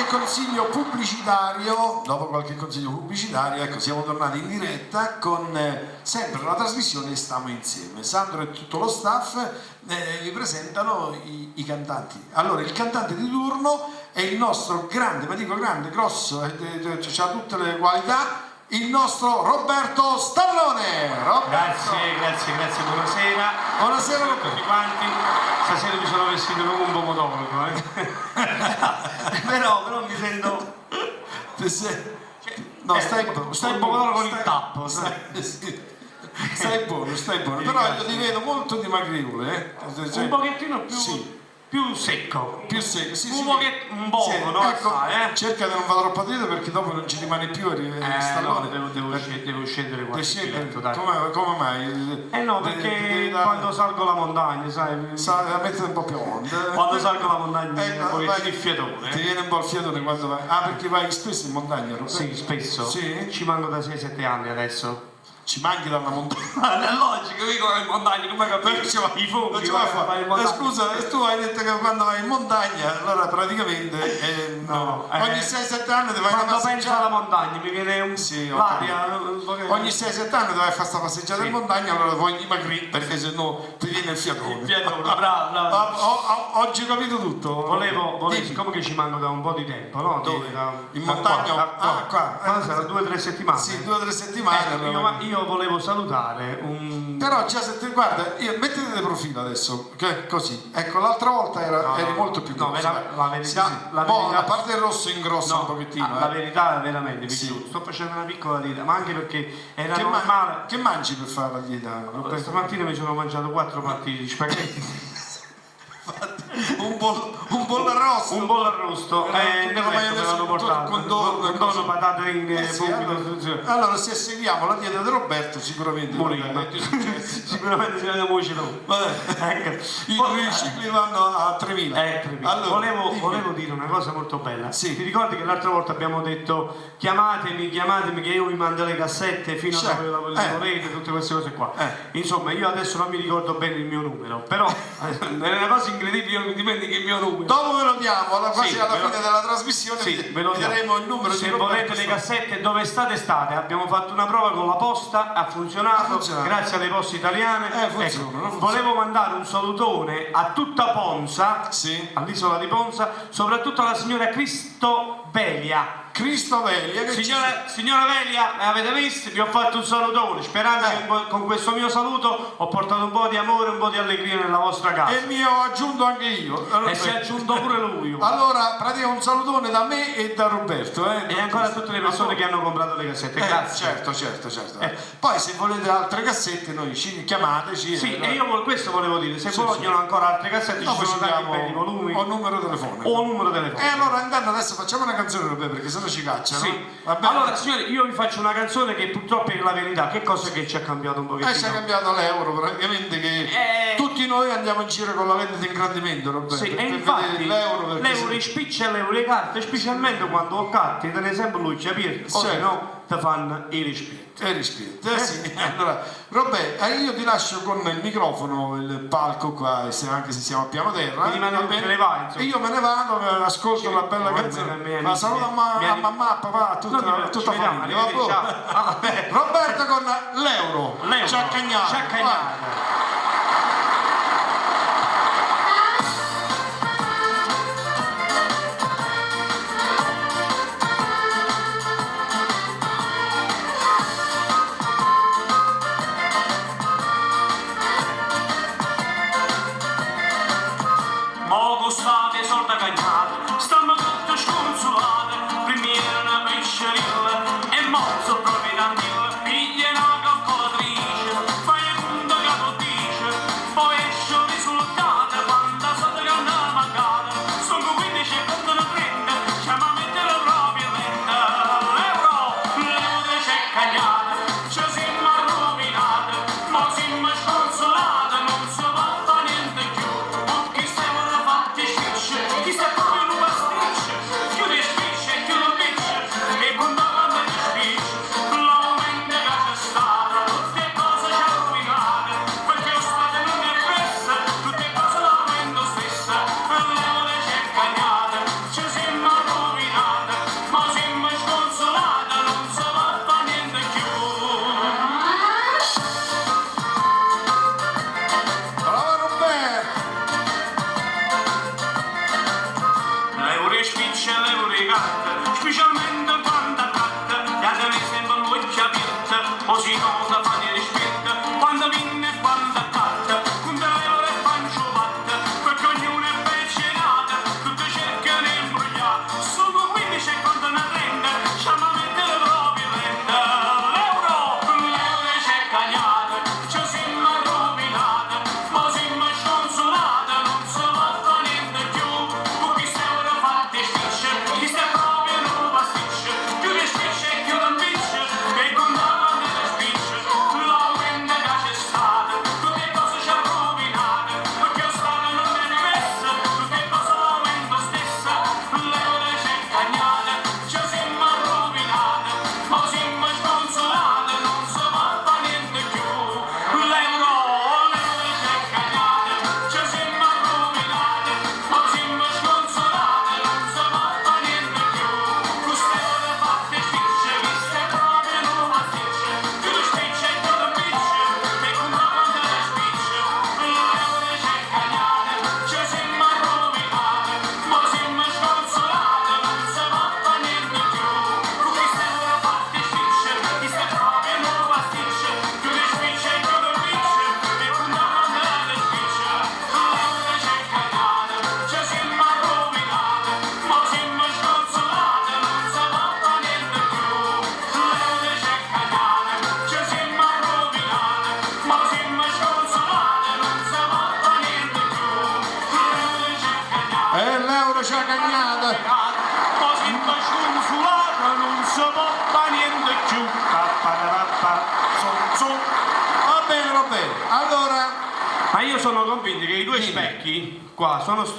Consiglio pubblicitario, dopo qualche consiglio pubblicitario, ecco, siamo tornati in diretta con sempre la trasmissione Stiamo Insieme. Sandro e tutto lo staff vi presentano i cantanti. Allora, il cantante di turno è il nostro grande, ma dico grande, grosso, ha tutte le qualità, il nostro Roberto Stallone. Roberto. Grazie, buonasera. Buonasera a tutti quanti. Stasera mi sono vestito come un pomodoro, però mi sento... No, stai pomodoro con il tappo. Stai buono, però io ti vedo molto dimagrevole, un pochettino più... Sì. Più secco, sì, un poco, sì, no? Ecco, cerca di non fare troppo dietro perché dopo non ci rimane più Stallone. No, devo scendere qualche chiletto, dai. Come mai? No, perché quando salgo la montagna, sai, la metti un po' più onda. Quando salgo la montagna mi viene un po' il fiatone. Ti viene un po' il fiatone quando vai. Ah, perché vai spesso in montagna, Roberto? Sì, spesso. Sì? Ci manco da 6-7 anni adesso. Ci manchi da una montagna. È logico, io in montagna, come capisci? I funghi, scusa, tu hai detto che quando vai in montagna, allora praticamente ogni 6-7 anni ti vai a quando penso alla montagna mi viene l'aria. Ogni 6-7 anni ti vai a fare questa passeggiata in montagna, allora vuoi dimagrire perché sennò ti viene il fiatone. Bravo. Oggi ho capito tutto. Volevo siccome che ci manco da un po' di tempo, no? Dove? In montagna? Qua. Sarà 2 o 3 settimane. Sì, 2 o 3 settimane. Io volevo salutare un... Però già se te guarda, mettete di profilo adesso, così. Ecco, l'altra volta eri molto più grosso. La verità, la verità, a parte il rosso ingrossa un pochettino. La verità è veramente, sto facendo una piccola dieta, ma anche perché era normale. Che mangi per fare la dieta? Stamattina mi sono mangiato 4 patti di spaghetti. un bollo arrosto. Un bollo arrosto. Me l'hanno portato. Contorno, patatine, allora se seguiamo la dieta di Roberto sicuramente sicuramente si vede voce dopo. I tricicli vanno a 3.000. Allora, volevo dire una cosa molto bella. Sì. Ti ricordi che l'altra volta abbiamo detto chiamatemi che io vi mando le cassette fino a dove le volete, tutte queste cose qua. Insomma, io adesso non mi ricordo bene il mio numero, però è una cosa incredibile, io mi dimentico il mio numero. Dopo ve lo diamo, alla fine della trasmissione ve lo daremo il numero. Se volete le cassette dove state, abbiamo fatto una prova con la posta, ha funzionato. Grazie alle poste italiane. Funziona. Volevo mandare un salutone a tutta Ponza, all'isola di Ponza, soprattutto alla signora Cristo Velia. Signora Velia, avete visto? Vi ho fatto un salutone, sperando che con questo mio saluto ho portato un po' di amore, un po' di allegria nella vostra casa. E mi ho aggiunto anche io. E si è aggiunto pure lui. Allora, praticamente un salutone da me e da Roberto. E ancora a tutte le persone che hanno comprato le cassette. Grazie. Certo. Poi se volete altre cassette, noi chiamateci. Sì, e io questo volevo dire, se vogliono ancora altre cassette ci sono tanti belli volumi. O numero telefonico. E allora intanto adesso facciamo una canzone, Roberto, perché sennò ci cacciano. Sì. Allora signori, io vi faccio una canzone che purtroppo è la verità. Che cosa che ci ha cambiato un pochettino? Ci ha cambiato l'euro praticamente, che tutti noi andiamo in giro con la vendita in ingrandimento, Roberto. Sì, e infatti l'euro spiccia le carte, specialmente quando ho carte, ad esempio lui ci ha aperto, no? Ti fanno i rispetti. Sì. Allora, Roberto, io ti lascio con il microfono, il palco qua, anche se siamo a piano terra. E io me ne vado, ascolto una bella canzone. Ma saluto a mamma, a papà, a tutta la famiglia. Roberto con l'euro. Ciaccagnare. State sorda cagnate, stiamo tutte sconsolate, primiera una pesciarilla e mozzo proprio tantilla, piglia una calcolatrice, fai conto che lo dice. le spicce e levo le carte, specialmente quando accatta, e tenere sempre l'occhio aperto, o si nota fa di rispetto, quando vinne e quando accatta, con te levo le faccio fatte, perché ognuno è pensionata, tutte cercano di imbrogliare, sono 15 e quando ne rende, sciama a mettere proprio rende, l'euro c'è cagnata, ci siamo rovinata, ma siamo sconsolata, non si fa niente più, con chi se ora fatti spicce, chi sta proprio in un pasticcio, più che spicce e più non vince, che condannano delle spicce, l'aumento che c'è stata, tutte cose ci ha rovinate, perché lo Stato non è rimessa, tutte cose l'aumento stessa, l'euro c'è cagnata, ci siamo rovinate, ma siamo sconsolate, non si fa niente più, l'euro c'è cagnata, ci siamo rovinate, ma siamo sconsolate, non si fa niente più, queste ore fatte spicce, viste proprio in un pasticcio, più le spicce e più le spicce, che condannano delle spicce, l'euro c'è cagnata, ci siamo rovinate, ma siamo sconsolate, non si fa niente più, queste ore fatte spicce, viste proprio in un pasticcio, più le spicce e più le spicce, che condannano delle spicce, l'euro c'è cagnata, ci siamo rovinate, ma siamo sconsolate, non si fa niente più, l'euro c'è cagnata, ci siamo rovinate, ma siamo sconsolate, non si fa niente più, l'euro c'è cagnata. E l'euro c'ha cagnata. Ma siamo sconsolate, non si fa niente più. Va bene, allora Ma io sono convinto che i due specchi qua sono